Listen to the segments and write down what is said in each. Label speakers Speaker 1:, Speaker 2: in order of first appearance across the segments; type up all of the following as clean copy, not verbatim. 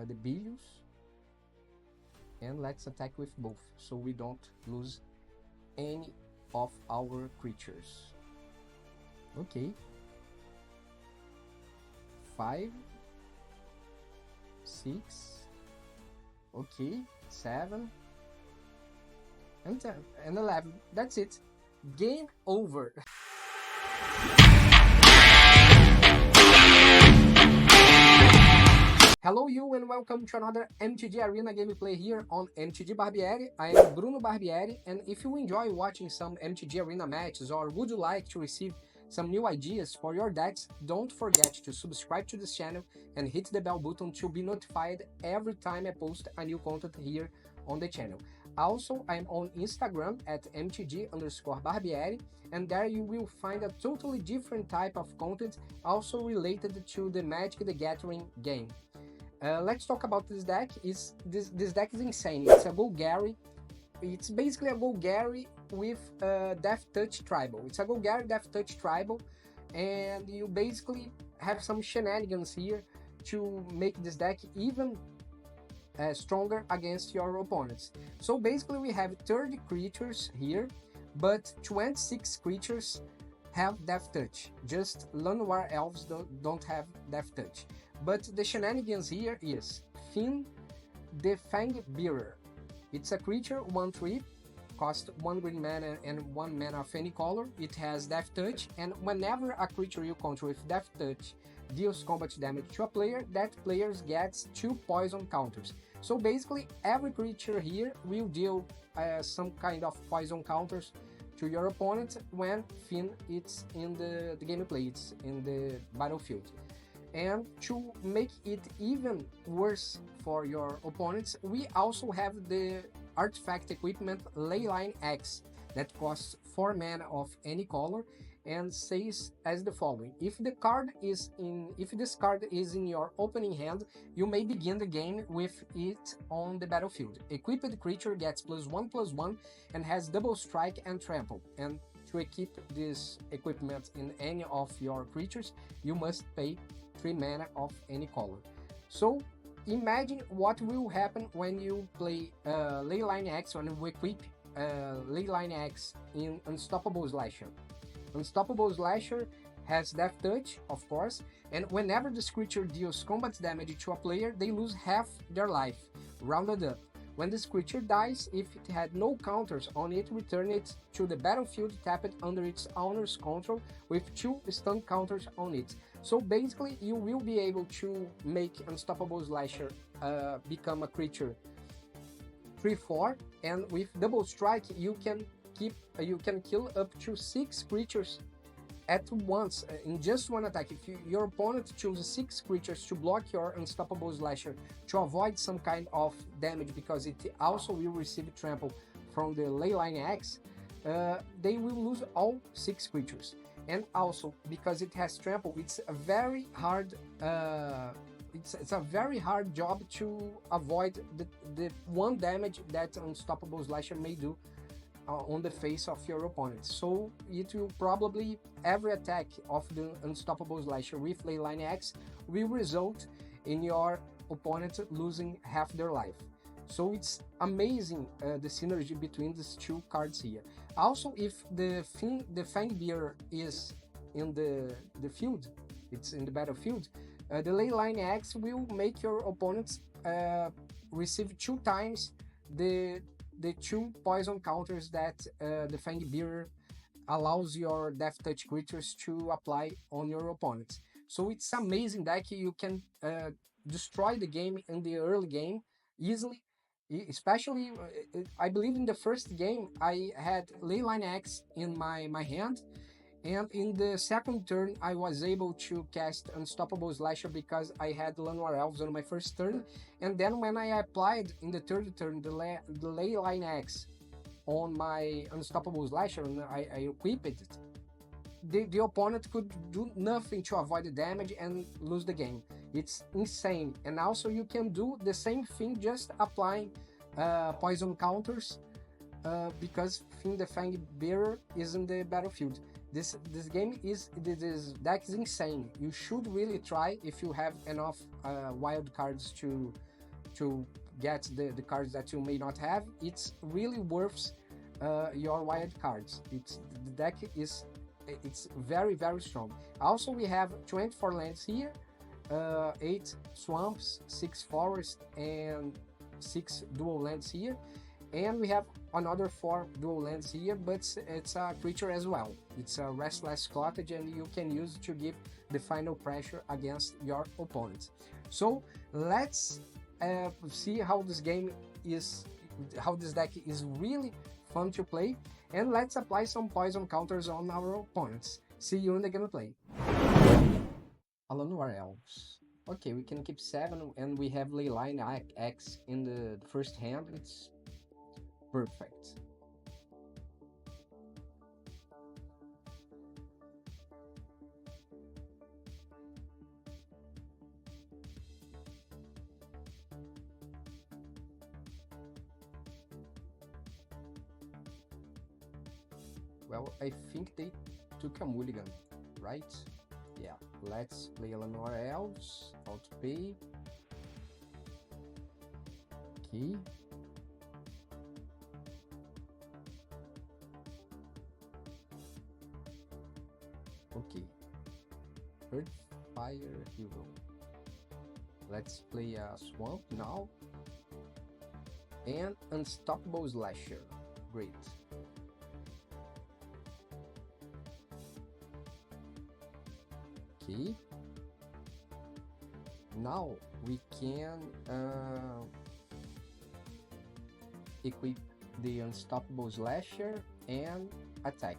Speaker 1: the Bilious, and let's attack with both so we don't lose any of our creatures. Okay. 5, 6, okay, 7, and 10, and 11. That's it. Game over. Hello you and welcome to another MTG Arena gameplay here on MTG Barbieri. I am Bruno Barbieri, and if you enjoy watching some MTG Arena matches or would you like to receive some new ideas for your decks, don't forget to subscribe to this channel and hit the bell button to be notified every time I post a new content here on the channel. Also, I'm on Instagram at mtg_barbieri, and there you will find a totally different type of content also related to the Magic the Gathering game. Let's talk about this deck. This deck is insane. It's a Golgari. It's basically a Golgari with Deathtouch Tribal. It's a Golgari Deathtouch Tribal, and you basically have some shenanigans here to make this deck even stronger against your opponents. So basically we have 30 creatures here, but 26 creatures have Deathtouch. Just Llanowar Elves don't have Deathtouch. But the shenanigans here is Fynn, the Fangbearer. It's a creature, 1/3, costs 1 green mana and 1 mana of any color. It has Deathtouch, and whenever a creature you control with Deathtouch deals combat damage to a player, that player gets 2 poison counters. So basically every creature here will deal some kind of poison counters to your opponent when Fynn is in the gameplay, it's in the battlefield. And to make it even worse for your opponents, we also have the artifact equipment Leyline Axe that costs 4 mana of any color and says as the following: if this card is in your opening hand, you may begin the game with it on the battlefield. Equipped creature gets +1/+1 and has double strike and trample. And to equip this equipment in any of your creatures, you must pay 3 mana of any color. So imagine what will happen when you play Leyline Axe, when you equip Leyline Axe in Unstoppable Slasher. Unstoppable Slasher has Deathtouch, of course, and whenever this creature deals combat damage to a player, they lose half their life, rounded up. When this creature dies, if it had no counters on it, return it to the battlefield tapped under its owner's control with 2 stun counters on it. So basically, you will be able to make Unstoppable Slasher become a creature 3/4, and with double strike, you can kill up to 6 creatures at once in just one attack. If your opponent chooses 6 creatures to block your Unstoppable Slasher to avoid some kind of damage, because it also will receive trample from the Leyline Axe, they will lose all 6 creatures. And also, because it has trample, it's a very hard it's a very hard job to avoid the 1 damage that Unstoppable Slasher may do on the face of your opponent. So it will probably, every attack of the Unstoppable Slasher with Leyline Axe will result in your opponent losing half their life. So it's amazing the synergy between these 2 cards here. Also, if the Fangbearer is in the field, it's in the battlefield, the Leyline Axe will make your opponents receive 2 times the 2 poison counters that the Fangbearer allows your Deathtouch creatures to apply on your opponents. So it's amazing deck. You can destroy the game in the early game easily. Especially, I believe in the first game I had Leyline Axe in my hand, and in the second turn I was able to cast Unstoppable Slasher because I had Llanowar Elves on my first turn, and then when I applied in the third turn the Leyline Axe on my Unstoppable Slasher and I equipped it, the opponent could do nothing to avoid the damage and lose the game. It's insane. And also you can do the same thing just applying poison counters because Fynn the Fangbearer is in the battlefield. This deck is insane. You should really try if you have enough wild cards to get the cards that you may not have. It's really worth your wild cards. The deck is very strong. Also, we have 24 lands here, 8 swamps, 6 forests, and 6 dual lands here. And we have another 4 dual lands here, but it's a creature as well. It's a Restless Cottage, and you can use it to give the final pressure against your opponent. So let's see how this deck is really fun to play, and let's apply some poison counters on our opponents. See you in the gameplay. Alanoir Elves. Okay, we can keep 7, and we have Leyline Axe in the first hand. It's perfect. Well, I think they took a mulligan, right? Yeah, let's play Alanoir Elves, autopay. Okay. Okay. Earth Fire Hero. Let's play a Swamp now. And Unstoppable Slasher. Great. Okay. Now we can equip the Unstoppable Slasher and attack.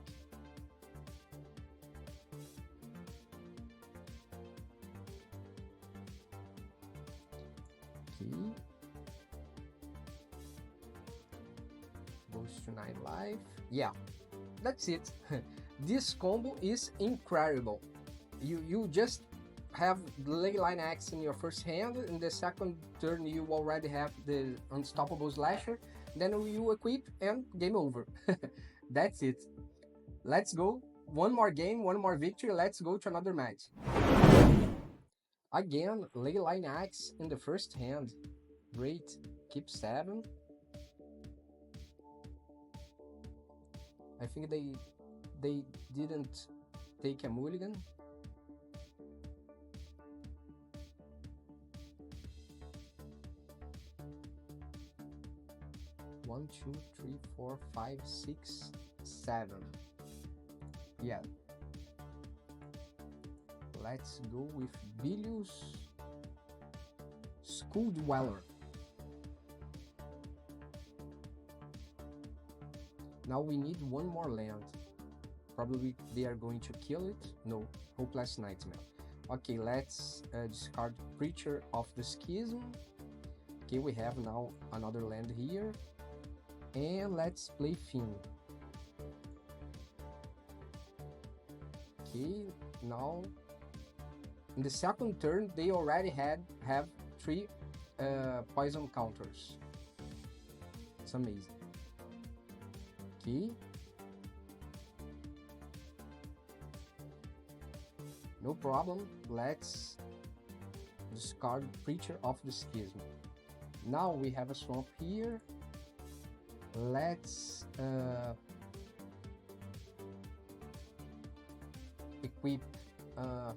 Speaker 1: Okay. Goes to 9 life. Yeah, that's it. This combo is incredible. You just have the Leyline Axe in your first hand. In the second turn, you already have the Unstoppable Slasher. Then you equip and game over. That's it. Let's go. One more game, one more victory. Let's go to another match. Again, Leyline Axe in the first hand. Great. Keep 7. I think they didn't take a mulligan. One, 2, 3, 4, 5, 6, 7. Yeah. Let's go with Bilious School Dweller. Now we need one more land. Probably they are going to kill it. No, Hopeless Nightmare. Okay, let's discard Preacher of the Schism. Okay, we have now another land here. And let's play Fynn. Okay, now in the second turn they already have 3 poison counters. It's amazing. Okay. No problem. Let's discard Preacher of the Schism. Now we have a swamp here. Let's equip the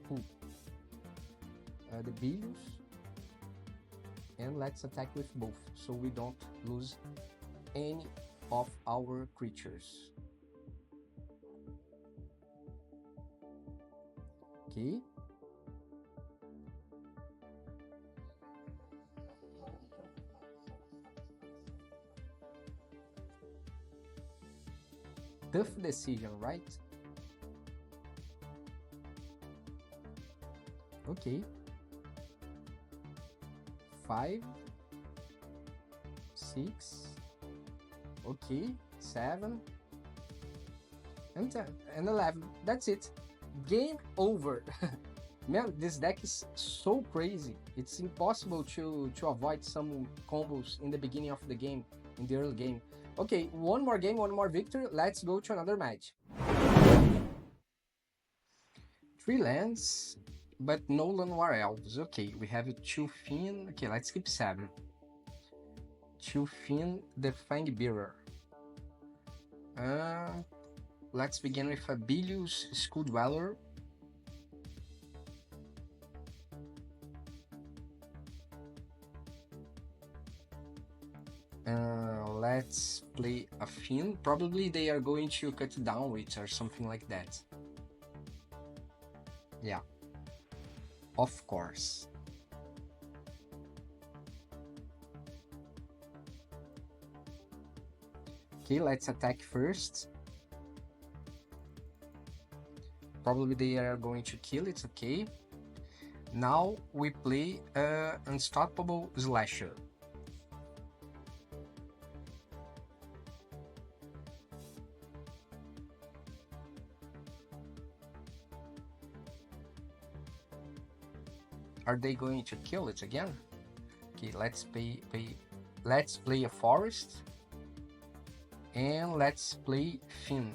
Speaker 1: Bilious, and let's attack with both so we don't lose any of our creatures. Okay. Tough decision, right? Okay. 5, 6, okay, 7, and 10, and 11. That's it. Game over. Man, this deck is so crazy. It's impossible to avoid some combos in the beginning of the game, in the early game. Okay, one more game, one more victory. Let's go to another match. 3 lands, but no Llanowar Elves. Okay, we have 2 Fynn. Okay, let's keep 7. 2 Fynn, the Fangbearer. Let's begin with a Bilious Skull Dweller. Let's play a Fynn. Probably they are going to cut down it or something like that. Yeah, of course. Okay, let's attack first. Probably they are going to kill it, okay. Now we play Unstoppable Slasher. Are they going to kill it again? Okay, let's play a forest. And let's play Fynn.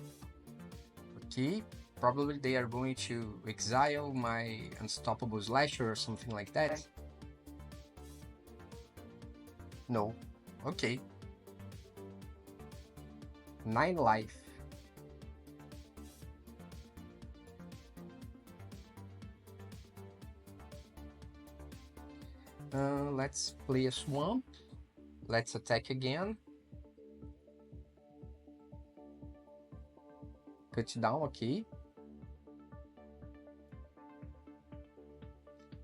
Speaker 1: Okay, probably they are going to exile my Unstoppable Slasher or something like that. No. Okay. 9 life. Let's play a swamp. Let's attack again. Cut down, okay.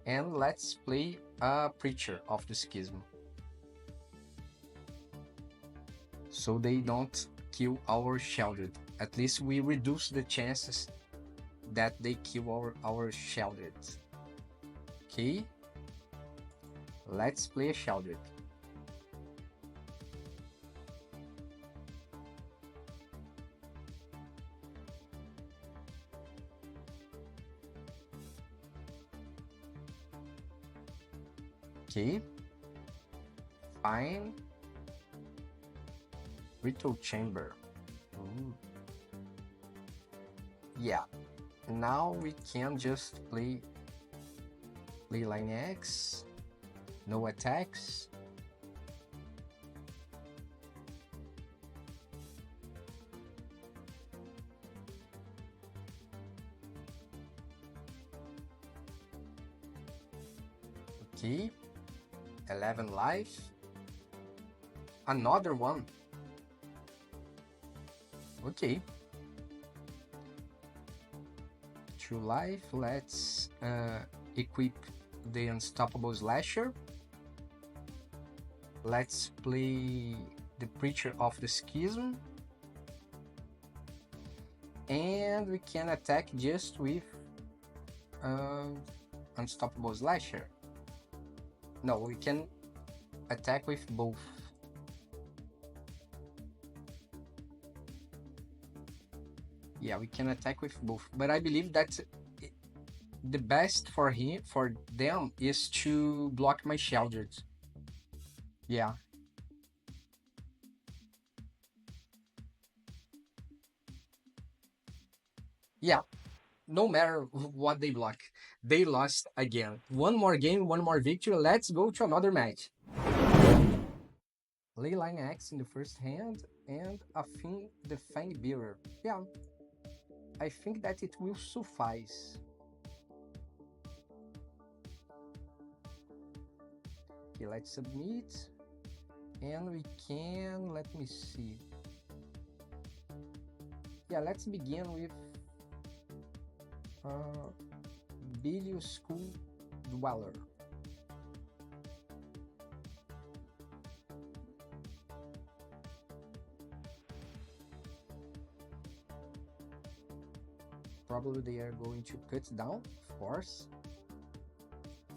Speaker 1: And let's play a Preacher of the Schism. So they don't kill our Sheldred. At least we reduce the chances that they kill our Sheldred. Okay. Let's play a Sheldred. Okay. Fine. Ritual Chamber. Ooh. Yeah. Now we can just play Leyline Axe. No attacks. Okay. 11 life. Another one. Okay. 2 life. Let's equip the Unstoppable Slasher. Let's play the Preacher of the Schism. And we can attack just with Unstoppable Slasher. No, we can attack with both. Yeah, we can attack with both. But I believe that the best for them is to block my Sheldred. Yeah. Yeah. No matter what they block, they lost again. One more game, one more victory. Let's go to another match. Leyline Axe in the first hand and a Fynn the Fangbearer. Yeah, I think that it will suffice. Okay, let's submit. And we can, let me see. Yeah, let's begin with Bilious Skull Dweller. Probably they are going to cut down, of course.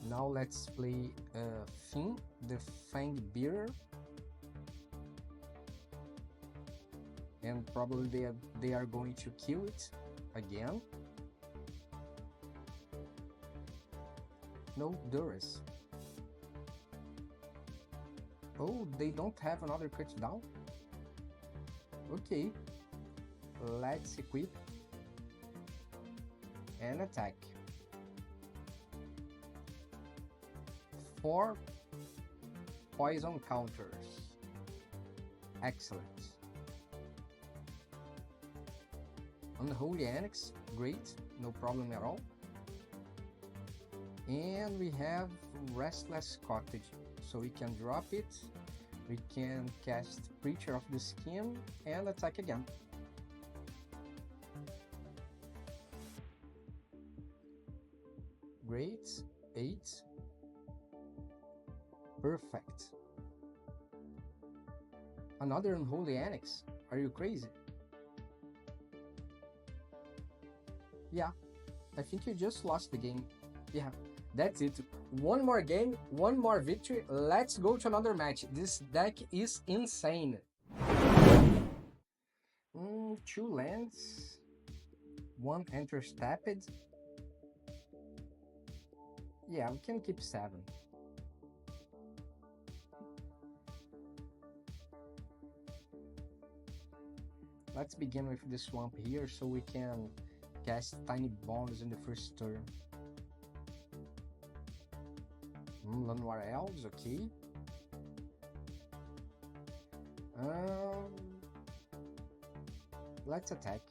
Speaker 1: Now let's play Fynn the Fangbearer. And probably they are going to kill it again. No Duress. Oh, they don't have another cut down? Okay. Let's equip and attack. 4 poison counters. Excellent. Unholy Axe, great, no problem at all. And we have Restless Cottage, so we can drop it. We can cast Preacher of the Skin and attack again. Great, 8. Perfect. Another Unholy Axe? Are you crazy? Yeah, I think you just lost the game. Yeah, that's it. One more game, one more victory. Let's go to another match. This deck is insane. 2 lands, 1 enters tapped. Yeah, we can keep 7. Let's begin with the swamp here so we can cast Tinybones in the first turn. Llanowar Elves, okay. Let's attack.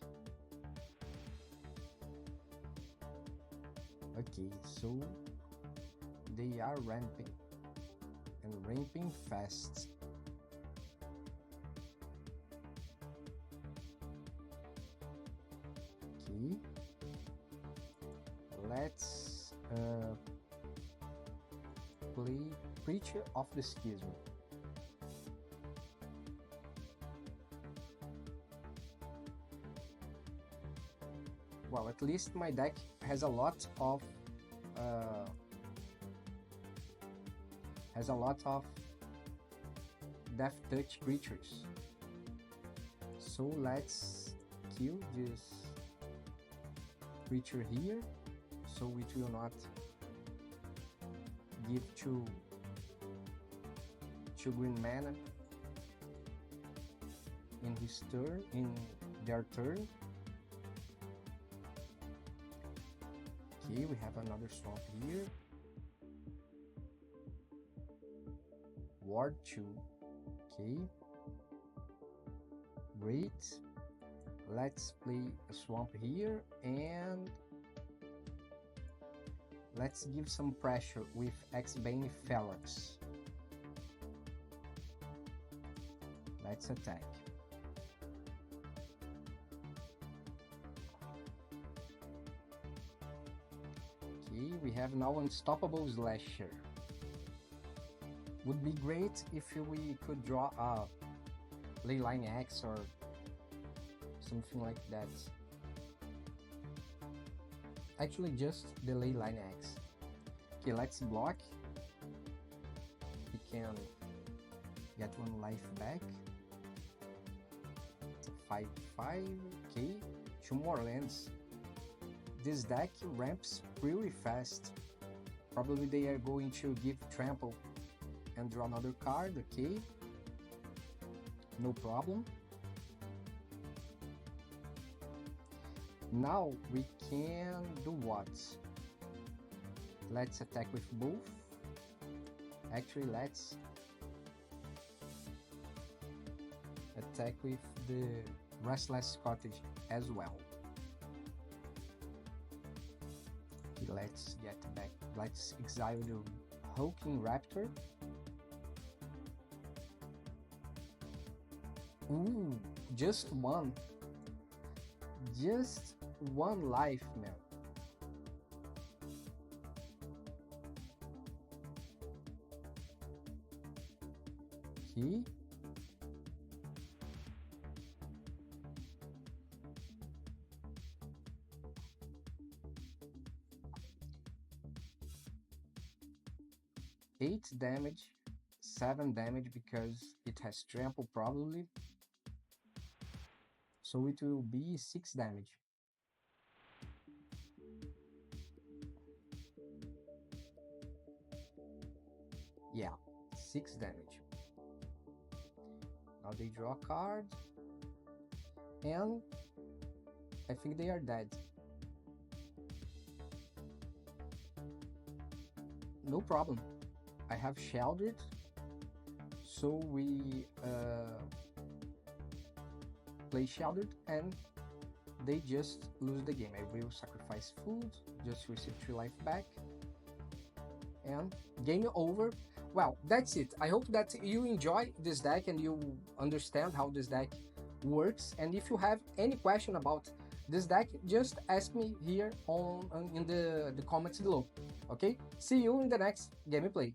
Speaker 1: Okay, so they are ramping, and ramping fast. Okay, let's play Preacher of the Schism. Well, at least my deck has a lot of Deathtouch creatures. So let's kill this creature here, so it will not give two green mana in their turn. Okay, we have another swamp here. Ward 2. Okay. Great. Let's play a swamp here and let's give some pressure with X-Bane Phalanx. Let's attack. Okay, we have now Unstoppable Slasher. Would be great if we could draw a Leyline Axe or something like that. Actually, just the Leyline Axe. Okay, let's block. We can get 1 life back. 5/5. Okay, 2 more lands. This deck ramps pretty fast. Probably they are going to give trample and draw another card. Okay, no problem. Now we can do what? Let's attack with both. Actually, let's attack with the Restless Cottage as well. Okay, let's get back. Let's exile the Hulking Raptor. Ooh, just one. Just 1 life, man. Okay. Eight damage, 7 damage because it has trample probably. So it will be 6 damage. Yeah, 6 damage. Now they draw a card. And I think they are dead. No problem. I have sheltered, so we play sheltered and they just lose the game. I will sacrifice food, just receive 3 life back, and game over. Well, that's it. I hope that you enjoy this deck and you understand how this deck works. And if you have any question about this deck, just ask me here in the comments below. Okay? See you in the next gameplay.